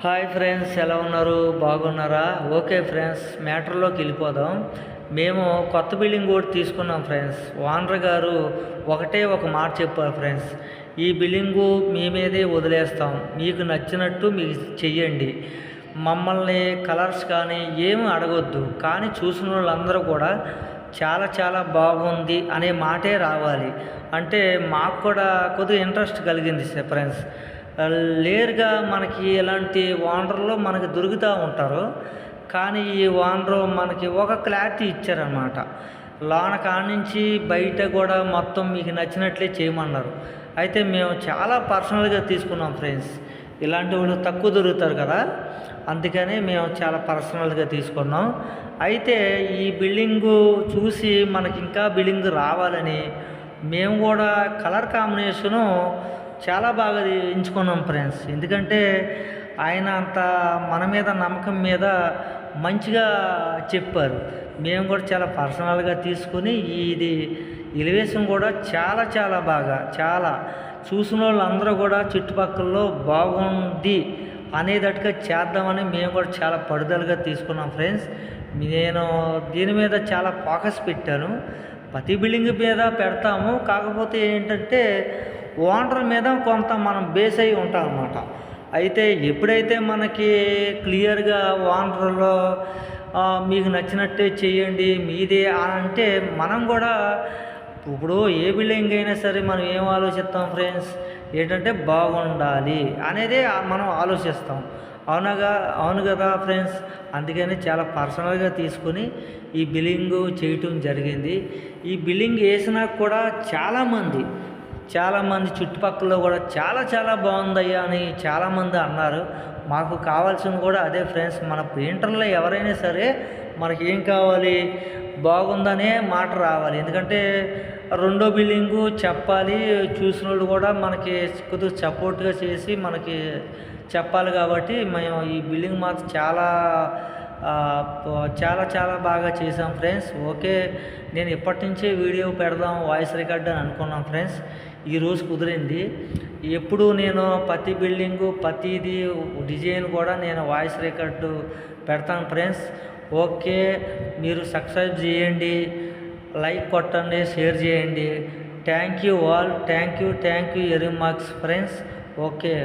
Hi friends, ఎలా ఉన్నారు? బాగున్నారా? ఓకే ఫ్రెండ్స్, మ్యాటర్లోకి వెళ్ళిపోదాం. మేము కొత్త బిల్డింగ్ కూడా తీసుకున్నాం ఫ్రెండ్స్. ఓనర్ గారు ఒకటే ఒక మాట చెప్పారు ఫ్రెండ్స్, ఈ బిల్డింగు మీ మీదే వదిలేస్తాం, మీకు నచ్చినట్టు మీకు చెయ్యండి, మమ్మల్ని కలర్స్ కానీ ఏమి అడగొద్దు, కానీ చూసిన వాళ్ళందరూ కూడా చాలా చాలా బాగుంది అనే మాటే రావాలి అంటే మాకు కూడా కొద్దిగా ఇంట్రెస్ట్ కలిగింది ఫ్రెండ్స్. లేరుగా మనకి ఇలాంటి ఓనర్లు మనకి దొరుకుతూ ఉంటారు, కానీ ఈ ఓనరు మనకి ఒక క్లారిటీ ఇచ్చారన్నమాట. లోన కానించి బయట కూడా మొత్తం మీకు నచ్చినట్లే చేయమన్నారు. అయితే మేము చాలా పర్సనల్గా తీసుకున్నాం ఫ్రెండ్స్. ఇలాంటి వాళ్ళు తక్కువ దొరుకుతారు కదా, అందుకని మేము చాలా పర్సనల్గా తీసుకున్నాం. అయితే ఈ బిల్డింగు చూసి మనకి ఇంకా బిల్డింగ్ రావాలని మేము కూడా కలర్ కాంబినేషను చాలా బాగా ఎంచుకున్నాం ఫ్రెండ్స్. ఎందుకంటే ఆయన అంత మన మీద నమ్మకం మీద మంచిగా చెప్పారు. మేము కూడా చాలా పర్సనల్గా తీసుకుని ఇది ఎలివేషన్ కూడా చాలా చాలా బాగా చాలా చూసిన వాళ్ళందరూ కూడా చుట్టుపక్కలలో బాగుంది అనేటట్టుగా చేద్దామని మేము కూడా చాలా పడుదలగా తీసుకున్నాం ఫ్రెండ్స్. నేను దీని మీద చాలా ఫోకస్ పెట్టాను. ప్రతి బిల్డింగ్ మీద పెడతాము, కాకపోతే ఏంటంటే ఓనర్ మీద కొంత మనం బేస్ అయి ఉంటాం అన్నమాట. అయితే ఎప్పుడైతే మనకి క్లియర్గా ఓనర్లో మీకు నచ్చినట్టే చేయండి మీదే అంటే మనం కూడా ఇప్పుడు ఏ బిల్డింగ్ అయినా సరే మనం ఏం ఆలోచిస్తాం ఫ్రెండ్స్, ఏంటంటే బాగుండాలి అనేదే మనం ఆలోచిస్తాం. అవును కదా ఫ్రెండ్స్. అందుకని చాలా పర్సనల్గా తీసుకొని ఈ బిల్డింగు చేయటం జరిగింది. ఈ బిల్డింగ్ వేసినా కూడా చాలామంది చుట్టుపక్కల కూడా చాలా చాలా బాగుందయ్యా అని చాలామంది అన్నారు. మాకు కావాల్సింది కూడా అదే ఫ్రెండ్స్. మన పెయింటర్లో ఎవరైనా సరే మనకి ఏం కావాలి, బాగుందనే మాట రావాలి. ఎందుకంటే రెండో బిల్డింగు చెప్పాలి, చూసిన వాళ్ళు కూడా మనకి కొద్దిగా సపోర్ట్గా చేసి మనకి చెప్పాలి. కాబట్టి మేము ఈ బిల్డింగ్ మాత్రం చాలా చాలా బాగా చేసాం ఫ్రెండ్స్. ఓకే, నేను ఇప్పటి నుంచే వీడియో పెడదాం వాయిస్ రికార్డ్ అని అనుకున్నాం ఫ్రెండ్స్. ఈరోజు కుదిరింది. ఎప్పుడు నేను ప్రతి బిల్డింగు ప్రతిదీ డిజైన్ కూడా నేను వాయిస్ రికార్డు పెడతాను ఫ్రెండ్స్. ఓకే, మీరు సబ్స్క్రైబ్ చేయండి, లైక్ కొట్టండి, షేర్ చేయండి. Thank you all. Thank you very much friends. Okay.